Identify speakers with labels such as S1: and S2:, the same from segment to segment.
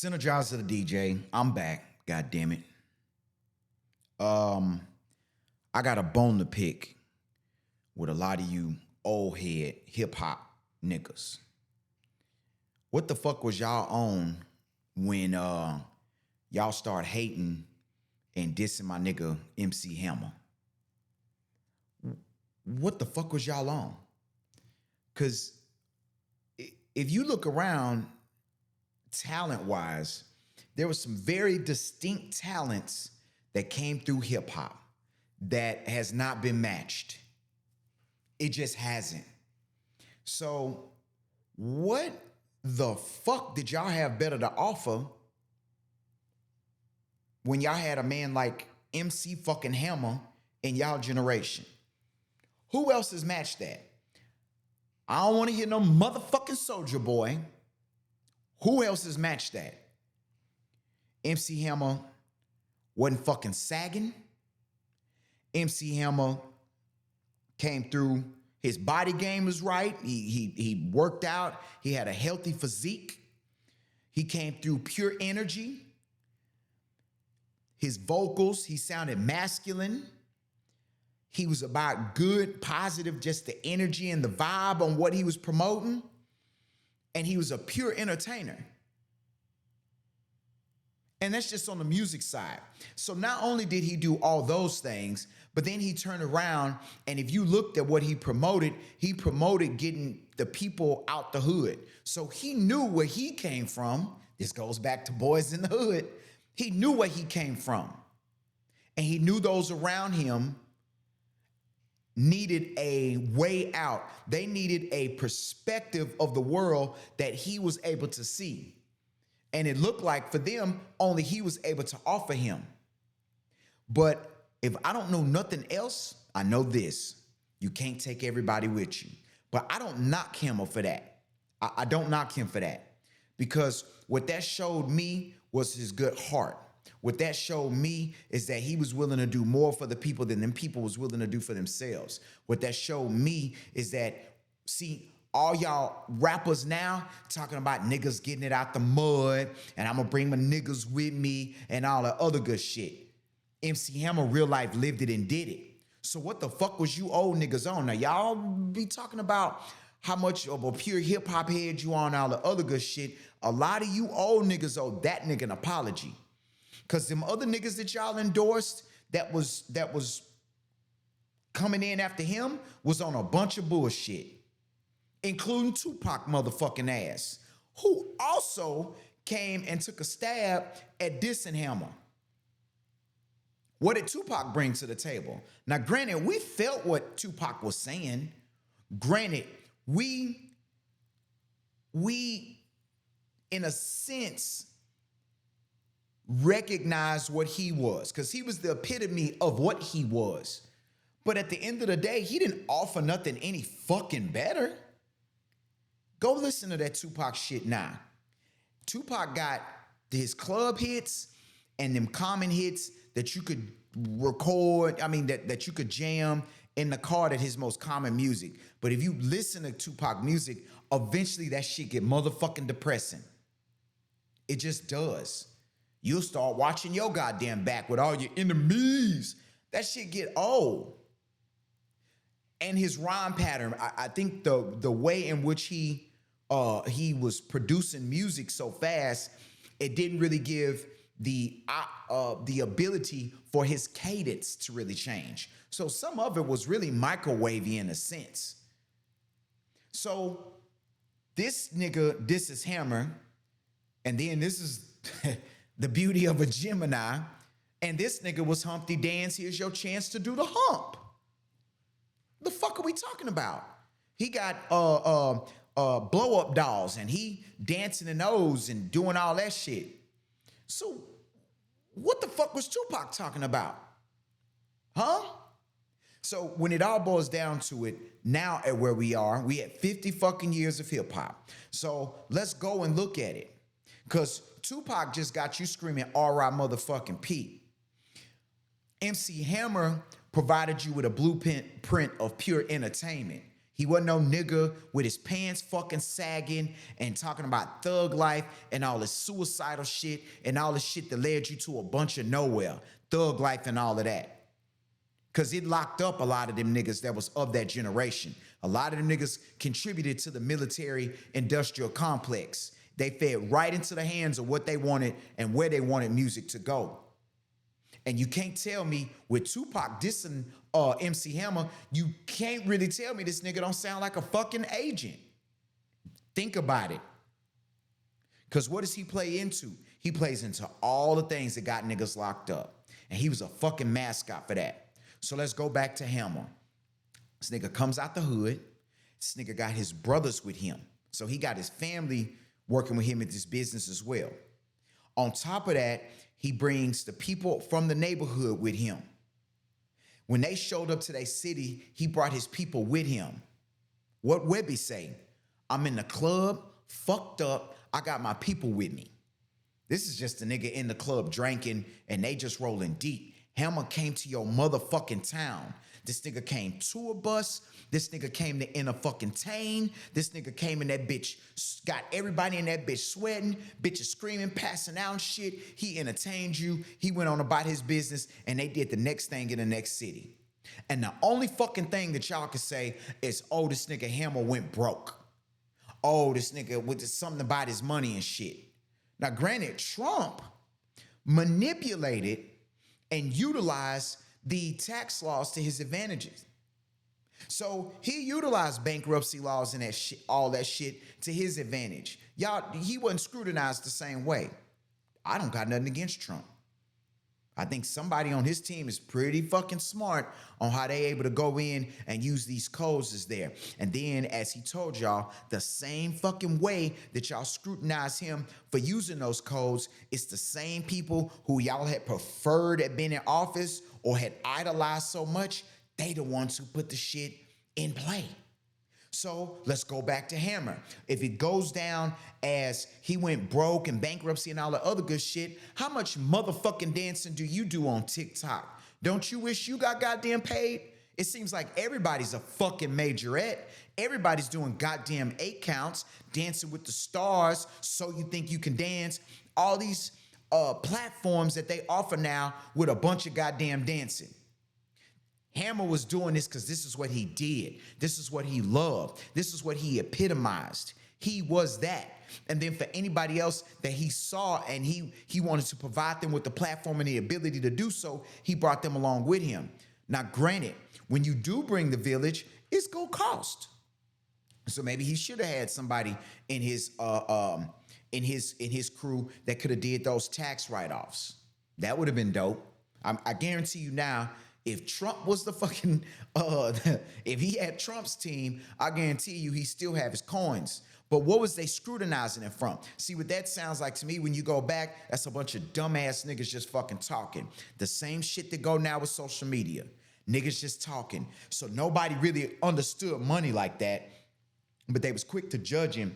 S1: Energizer the DJ. I'm back. God damn it. Um, I got a bone to pick with a lot of you old head hip hop niggas. What the fuck was y'all on when y'all start hating and dissing my nigga MC Hammer? What the fuck was y'all on? Cause if you look around talent-wise, there were some very distinct talents that came through hip-hop that has not been matched. It just hasn't. So what the fuck did y'all have better to offer when y'all had a man like MC fucking Hammer in y'all generation? Who else has matched that? I don't want to hear no motherfucking Soldier Boy. Who else has matched that? MC Hammer wasn't fucking sagging. MC Hammer came through. His body game was right. He worked out. He had a healthy physique. He came through pure energy. His vocals, he sounded masculine. He was about good, positive, just the energy and the vibe on what he was promoting. And he was a pure entertainer. And that's just on the music side. So not only did he do all those things, but then he turned around, and if you looked at what he promoted getting the people out the hood. So he knew where he came from. This goes back to Boys in the Hood. He knew where he came from. And he knew those around him needed a way out. They needed a perspective of the world that he was able to see. And it looked like for them, only he was able to offer him. But if I don't know nothing else, I know this. You can't take everybody with you. But I don't knock him for that. I don't knock him for that. Because what that showed me was his good heart. What that showed me is that he was willing to do more for the people than them people was willing to do for themselves. What that showed me is that, see, all y'all rappers now talking about niggas getting it out the mud and I'm gonna bring my niggas with me and all that other good shit. MC Hammer real life lived it and did it. So what the fuck was you old niggas on? Now y'all be talking about how much of a pure hip hop head you are and all the other good shit. A lot of you old niggas owe that nigga an apology. Cause them other niggas that y'all endorsed that was coming in after him was on a bunch of bullshit. Including Tupac motherfucking ass, who also came and took a stab at dissing Hammer. What did Tupac bring to the table? Now, granted, we felt what Tupac was saying. Granted, we in a sense, recognized what he was, because he was the epitome of what he was. But at the end of the day, he didn't offer nothing any fucking better. Go listen to that Tupac shit now. Tupac got his club hits and them common hits that you could record, that you could jam in the car, that his most common music. But if you listen to Tupac music, eventually that shit get motherfucking depressing. It just does. You'll start watching your goddamn back with all your enemies. That shit get old. And his rhyme pattern, I think the way in which he was producing music so fast, it didn't really give the ability for his cadence to really change. So some of it was really microwavy in a sense. So this nigga, this is Hammer, and then this is the beauty of a Gemini, and this nigga was Humpty Dance. Here's your chance to do the hump. The fuck are we talking about? He got blow up dolls and he dancing in those and doing all that shit. So what the fuck was Tupac talking about? Huh? So when it all boils down to it, now at where we are, we had 50 fucking years of hip hop. So let's go and look at it. Cause Tupac just got you screaming, all right, motherfucking Pete. MC Hammer provided you with a blueprint of pure entertainment. He wasn't no nigga with his pants fucking sagging and talking about thug life and all this suicidal shit and all this shit that led you to a bunch of nowhere. Thug life and all of that. Because it locked up a lot of them niggas that was of that generation. A lot of them niggas contributed to the military industrial complex. They fed right into the hands of what they wanted and where they wanted music to go. And you can't tell me with Tupac dissing MC Hammer, you can't really tell me this nigga don't sound like a fucking agent. Think about it. Because what does he play into? He plays into all the things that got niggas locked up. And he was a fucking mascot for that. So let's go back to Hammer. This nigga comes out the hood. This nigga got his brothers with him. So he got his family working with him in this business as well. On top of that, he brings the people from the neighborhood with him. When they showed up to their city, he brought his people with him. What Webby say? I'm in the club, fucked up, I got my people with me. This is just a nigga in the club drinking and they just rolling deep. Hammer came to your motherfucking town. This nigga came to a bus. This nigga came to entertain. This nigga came in that bitch, got everybody in that bitch sweating, bitches screaming, passing out and shit. He entertained you. He went on about his business and they did the next thing in the next city. And the only fucking thing that y'all can say is, oh, this nigga Hammer went broke. Oh, this nigga with something about his money and shit. Now, granted, Trump manipulated and utilized the tax laws to his advantages. So he utilized bankruptcy laws and that shit, all that shit to his advantage. Y'all, he wasn't scrutinized the same way. I don't got nothing against Trump. I think somebody on his team is pretty fucking smart on how they able to go in and use these codes as there. And then, as he told y'all, the same fucking way that y'all scrutinize him for using those codes, it's the same people who y'all had preferred at being in office or had idolized so much, they the ones who put the shit in play. So let's go back to Hammer. If it goes down as he went broke and bankruptcy and all the other good shit, how much motherfucking dancing do you do on TikTok? Don't you wish you got goddamn paid? It seems like everybody's a fucking majorette. Everybody's doing goddamn 8 counts, dancing with the stars, so you think you can dance. All these platforms that they offer now with a bunch of goddamn dancing. Hammer was doing this because this is what he did. This is what he loved. This is what he epitomized. He was that. And then for anybody else that he saw and he wanted to provide them with the platform and the ability to do so, he brought them along with him. Now, granted, when you do bring the village, it's gonna cost. So maybe he should have had somebody in his crew that could have did those tax write-offs. That would have been dope. I guarantee you now, if Trump was the fucking, if he had Trump's team, I guarantee you he still have his coins. But what was they scrutinizing it from? See, what that sounds like to me when you go back, that's a bunch of dumbass niggas just fucking talking. The same shit that go now with social media. Niggas just talking. So nobody really understood money like that, but they was quick to judge him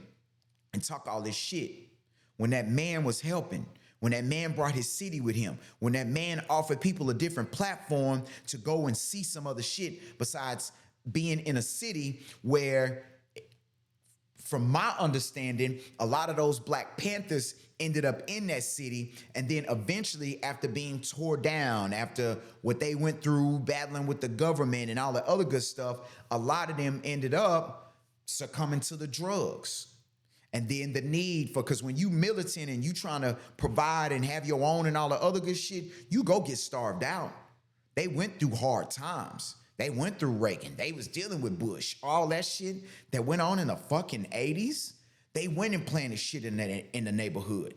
S1: and talk all this shit. When that man was helping, when that man brought his city with him, when that man offered people a different platform to go and see some other shit besides being in a city where, from my understanding, a lot of those Black Panthers ended up in that city, and then eventually, after being tore down, after what they went through battling with the government and all the other good stuff, a lot of them ended up succumbing to the drugs. And then the need for, because when you militant and you trying to provide and have your own and all the other good shit, you go get starved out. They went through hard times. They went through Reagan. They was dealing with Bush. All that shit that went on in the fucking 80s, they went and planted shit in the neighborhood.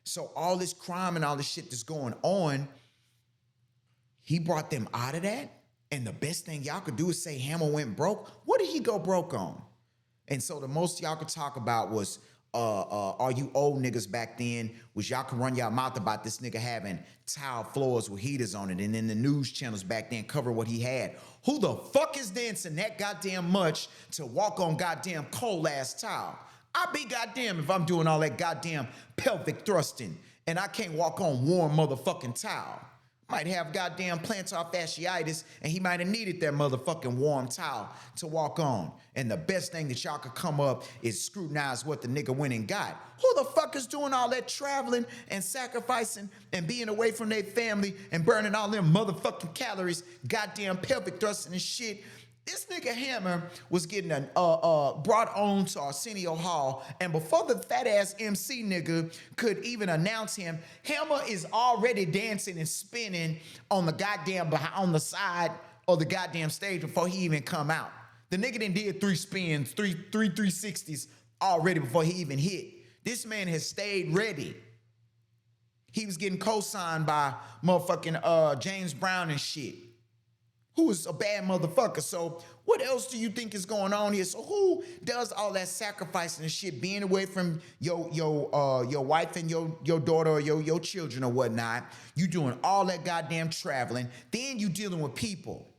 S1: So all this crime and all this shit that's going on, he brought them out of that. And the best thing y'all could do is say Hammer went broke. What did he go broke on? And so the most y'all could talk about was, are you old niggas back then, was y'all could run y'all mouth about this nigga having tile floors with heaters on it, and then the news channels back then cover what he had. Who the fuck is dancing that goddamn much to walk on goddamn cold ass tile? I be goddamn if I'm doing all that goddamn pelvic thrusting and I can't walk on warm motherfucking tile. Might have goddamn plantar fasciitis, and he might have needed that motherfucking warm towel to walk on. And the best thing that y'all could come up is scrutinize what the nigga went and got. Who the fuck is doing all that traveling and sacrificing and being away from their family and burning all them motherfucking calories, goddamn pelvic thrusting and shit? This nigga Hammer was getting brought on to Arsenio Hall, and before the fat ass MC nigga could even announce him, Hammer is already dancing and spinning on the goddamn on the side of the goddamn stage before he even come out. The nigga done did 3 spins, three 360s already before he even hit. This man has stayed ready. He was getting co-signed by motherfucking James Brown and shit, who is a bad motherfucker. So what else do you think is going on here? So who does all that sacrificing and shit, being away from your wife and your daughter or your children or whatnot? You doing all that goddamn traveling. Then you dealing with people.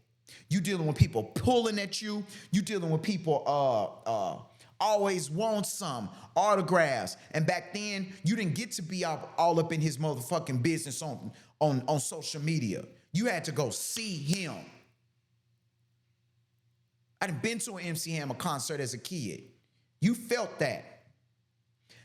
S1: You dealing with people pulling at you. You dealing with people always want some autographs. And back then, you didn't get to be all up in his motherfucking business on social media. You had to go see him. I'd been to an MC Hammer concert as a kid. You felt that.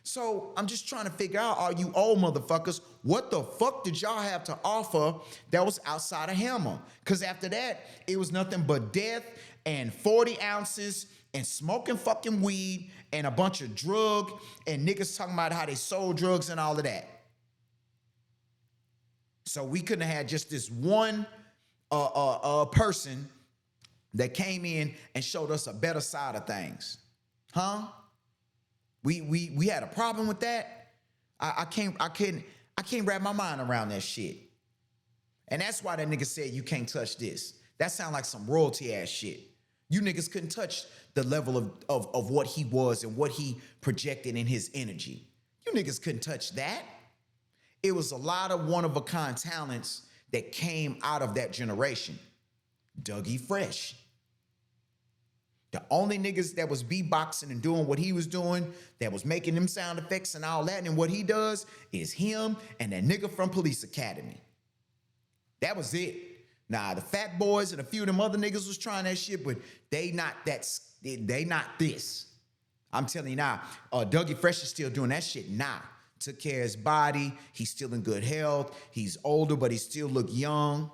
S1: So I'm just trying to figure out, all you old motherfuckers, what the fuck did y'all have to offer that was outside of Hammer? Because after that, it was nothing but death and 40 ounces and smoking fucking weed and a bunch of drug and niggas talking about how they sold drugs and all of that. So we couldn't have had just this one person that came in and showed us a better side of things. Huh? We had a problem with that? I can't wrap my mind around that shit. And that's why that nigga said you can't touch this. That sound like some royalty ass shit. You niggas couldn't touch the level of what he was and what he projected in his energy. You niggas couldn't touch that. It was a lot of one-of-a-kind talents that came out of that generation. Dougie Fresh. The only niggas that was beatboxing and doing what he was doing, that was making them sound effects and all that, and what he does is him and that nigga from Police Academy. That was it. Nah, the Fat Boys and a few of them other niggas was trying that shit, but they not this. I'm telling you now, Dougie Fresh is still doing that shit now. Took care of his body. He's still in good health. He's older, but he still look young.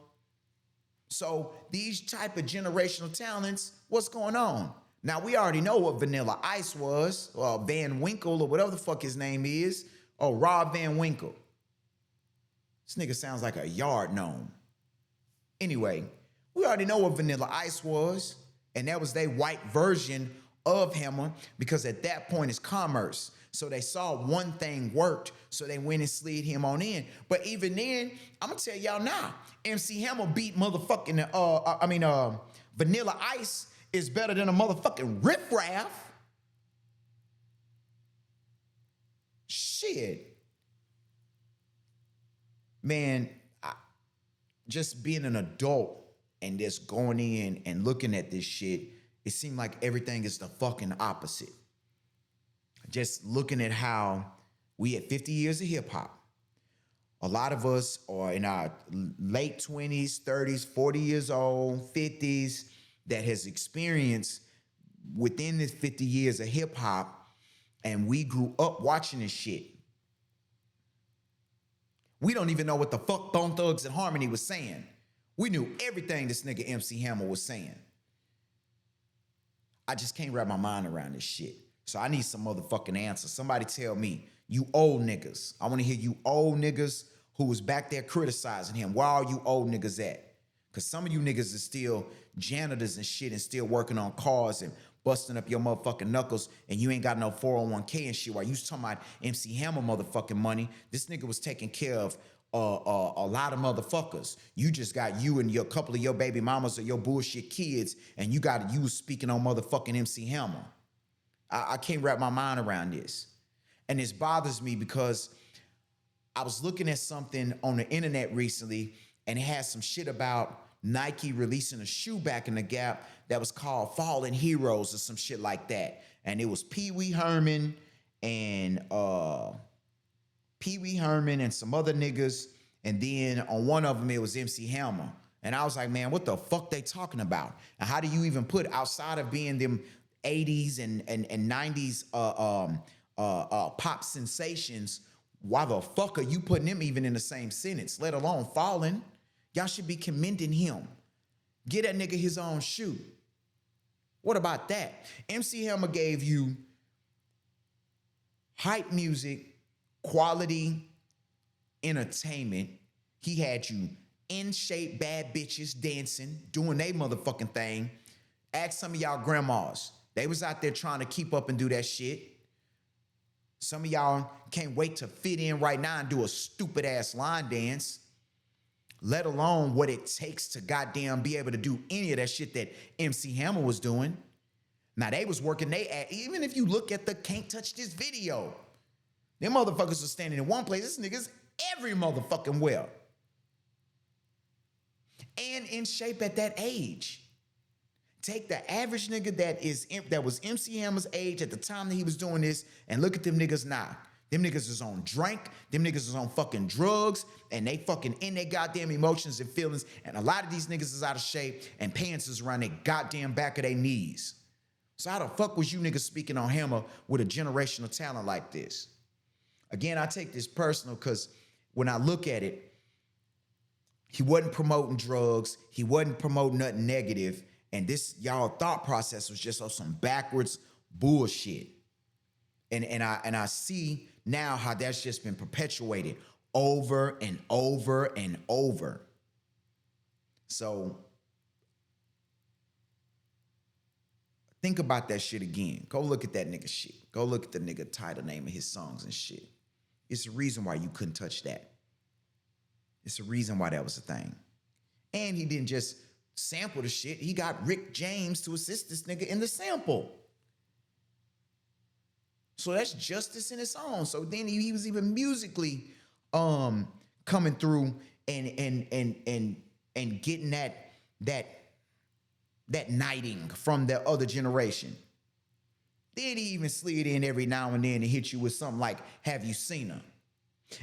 S1: So these type of generational talents, what's going on? Now, we already know what Vanilla Ice was, or Van Winkle, or whatever the fuck his name is, or Rob Van Winkle. This nigga sounds like a yard gnome. Anyway, we already know what Vanilla Ice was, and that was their white version of Hammer, because at that point it's commerce. So they saw one thing worked, so they went and slid him on in. But even then, I'm gonna tell y'all now, MC Hammer beat motherfucking, Vanilla Ice is better than a motherfucking Riff Raff. Shit. Man, just being an adult and just going in and looking at this shit, it seemed like everything is the fucking opposite. Just looking at how we had 50 years of hip hop. A lot of us are in our late 20s, 30s, 40 years old, 50s, that has experienced within this 50 years of hip hop, and we grew up watching this shit. We don't even know what the fuck Bone Thugs and Harmony was saying. We knew everything this nigga MC Hammer was saying. I just can't wrap my mind around this shit. So I need some motherfucking answers. Somebody tell me, you old niggas. I want to hear you old niggas who was back there criticizing him. Where are you old niggas at? Because some of you niggas are still janitors and shit and still working on cars and busting up your motherfucking knuckles, and you ain't got no 401k and shit. While you was talking about MC Hammer motherfucking money, this nigga was taking care of a lot of motherfuckers. You just got you and your couple of your baby mamas or your bullshit kids, and you was speaking on motherfucking MC Hammer. I can't wrap my mind around this. And this bothers me because I was looking at something on the internet recently, and it had some shit about Nike releasing a shoe back in the Gap that was called Fallen Heroes or some shit like that. And it was Pee Wee Herman and some other niggas, And then on one of them, it was MC Hammer. And I was like, man, what the fuck they talking about? And how do you even put outside of being them 80s and 90s pop sensations, why the fuck are you putting them even in the same sentence, let alone Fallen? Y'all should be commending him. Get that nigga his own shoe. What about that? MC Hammer gave you hype music, quality entertainment. He had you in shape, bad bitches dancing, doing they motherfucking thing. Ask some of y'all grandmas. They was out there trying to keep up and do that shit. Some of y'all can't wait to fit in right now and do a stupid ass line dance, let alone what it takes to goddamn be able to do any of that shit that MC Hammer was doing. Now they was working even if you look at the Can't Touch This video, them motherfuckers are standing in one place. This nigga's every motherfucking well. And in shape at that age. Take the average nigga that was MC Hammer's age at the time that he was doing this and look at them niggas now. Them niggas is on drink, them niggas is on fucking drugs, and they fucking in their goddamn emotions and feelings, and a lot of these niggas is out of shape and pants is around their goddamn back of their knees. So how the fuck was you niggas speaking on Hammer with a generational talent like this? Again, I take this personal because when I look at it, he wasn't promoting drugs, he wasn't promoting nothing negative, and this y'all thought process was just on some backwards bullshit. And I see now how that's just been perpetuated over and over and over. So think about that shit again. Go look at that nigga shit. Go look at the nigga title name of his songs and shit. It's the reason why you couldn't touch that. It's the reason why that was a thing. And he didn't just sample the shit. He got Rick James to assist this nigga in the sample. So that's justice in its own. So then he was even musically coming through and getting that knighting from the other generation. Then he even slid in every now and then and hit you with something like, have you seen her?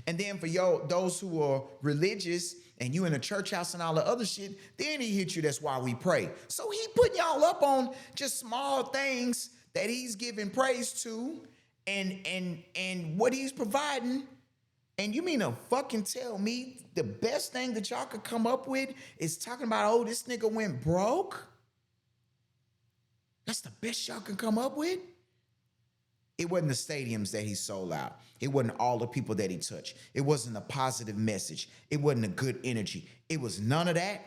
S1: And then for those who are religious and you in a church house and all the other shit, then he hit you, that's why we pray. So he putting y'all up on just small things that he's giving praise to and what he's providing. And you mean to fucking tell me the best thing that y'all could come up with is talking about, oh, this nigga went broke? That's the best y'all can come up with? It wasn't the stadiums that he sold out. It wasn't all the people that he touched. It wasn't a positive message. It wasn't a good energy. It was none of that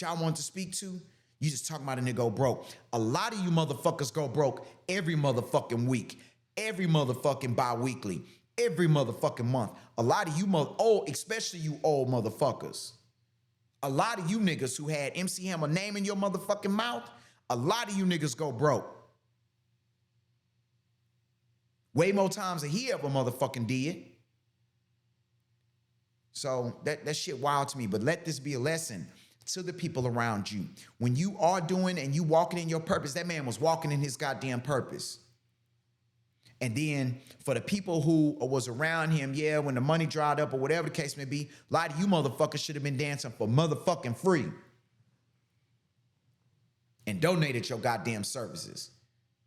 S1: y'all wanted to speak to. You just talking about a nigga go broke. A lot of you motherfuckers go broke every motherfucking week, every motherfucking bi-weekly, every motherfucking month. A lot of you especially you old motherfuckers. A lot of you niggas who had MC Hammer name in your motherfucking mouth, a lot of you niggas go broke. Way more times than he ever motherfucking did. So that shit wild to me. But let this be a lesson to the people around you. When you are doing and you walking in your purpose, that man was walking in his goddamn purpose. And then for the people who was around him, yeah, when the money dried up or whatever the case may be, a lot of you motherfuckers should have been dancing for motherfucking free and donated your goddamn services.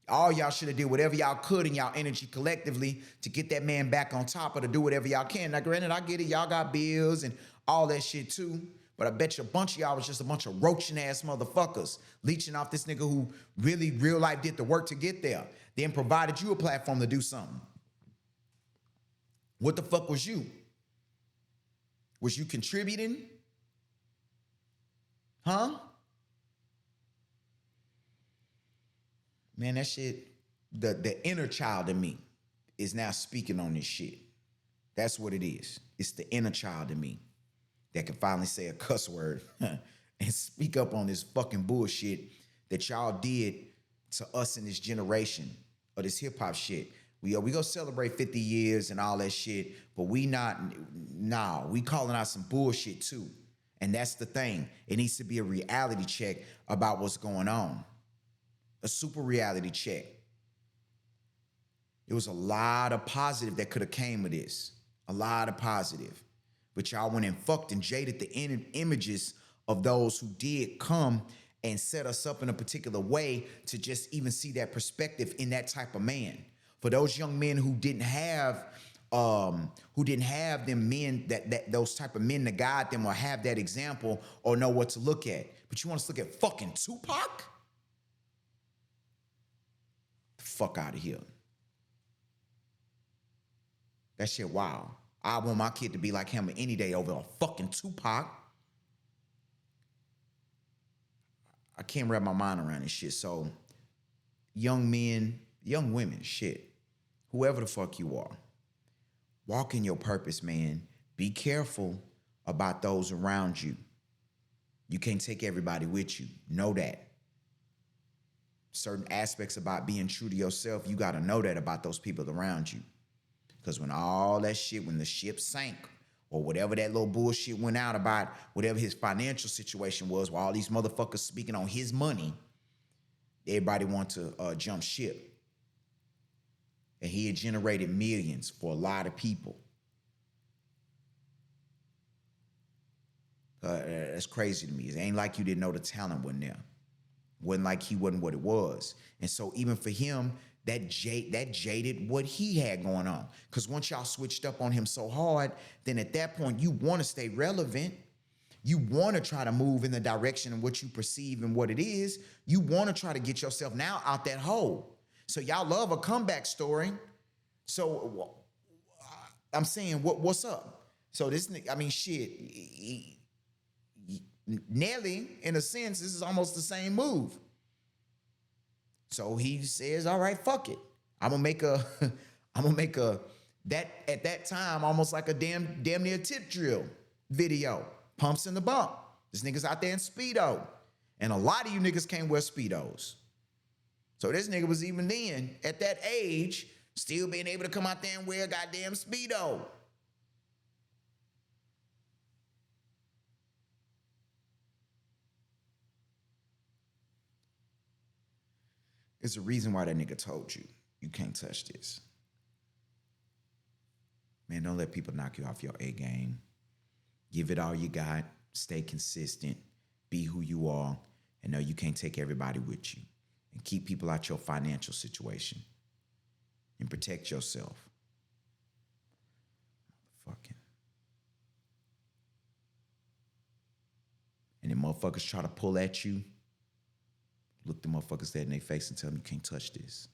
S1: All y'all should have did whatever y'all could in y'all energy collectively to get that man back on top or to do whatever y'all can. Now, granted, I get it. Y'all got bills and all that shit too. But I bet you a bunch of y'all was just a bunch of roaching ass motherfuckers leeching off this nigga who really real life did the work to get there. Then provided you a platform to do something. What the fuck was you? Was you contributing? Huh? Man, that shit, the inner child in me is now speaking on this shit. That's what it is. It's the inner child in me that can finally say a cuss word and speak up on this fucking bullshit that y'all did to us in this generation of this hip hop shit. We go celebrate 50 years and all that shit, but we calling out some bullshit too. And that's the thing. It needs to be a reality check about what's going on. A super reality check. There was a lot of positive that could have came with this. A lot of positive. But y'all went and fucked and jaded the images of those who did come and set us up in a particular way to just even see that perspective in that type of man. For those young men who didn't have them men that those type of men to guide them or have that example or know what to look at. But you want us to look at fucking Tupac? The fuck out of here. That shit wild. I want my kid to be like him any day over a fucking Tupac. I can't wrap my mind around this shit. So, young men, young women, shit, whoever the fuck you are, walk in your purpose, man. Be careful about those around you. You can't take everybody with you. Know that. Certain aspects about being true to yourself, you got to know that about those people around you. Because when all that shit, when the ship sank, or whatever that little bullshit went out about, whatever his financial situation was, while all these motherfuckers speaking on his money, everybody wanted to jump ship. And he had generated millions for a lot of people. That's crazy to me. It ain't like you didn't know the talent wasn't there. Wasn't like he wasn't what it was. And so even for him, that jaded what he had going on. Because once y'all switched up on him so hard, then at that point, you want to stay relevant. You want to try to move in the direction of what you perceive and what it is. You want to try to get yourself now out that hole. So y'all love a comeback story. So I'm saying, what's up? So this nigga, I mean, shit, Nelly, in a sense, this is almost the same move. So he says, all right, fuck it. I'm gonna make a that at that time almost like a damn near tip drill video. Pumps in the bump. This nigga's out there in Speedo. And a lot of you niggas can't wear Speedos. So this nigga was even then, at that age, still being able to come out there and wear a goddamn Speedo. It's a reason why that nigga told you, you can't touch this. Man, don't let people knock you off your A game. Give it all you got. Stay consistent. Be who you are. And know you can't take everybody with you. And keep people out your financial situation. And protect yourself. Fucking. And then motherfuckers try to pull at you. Look the motherfuckers dead in their face and tell them you can't touch this.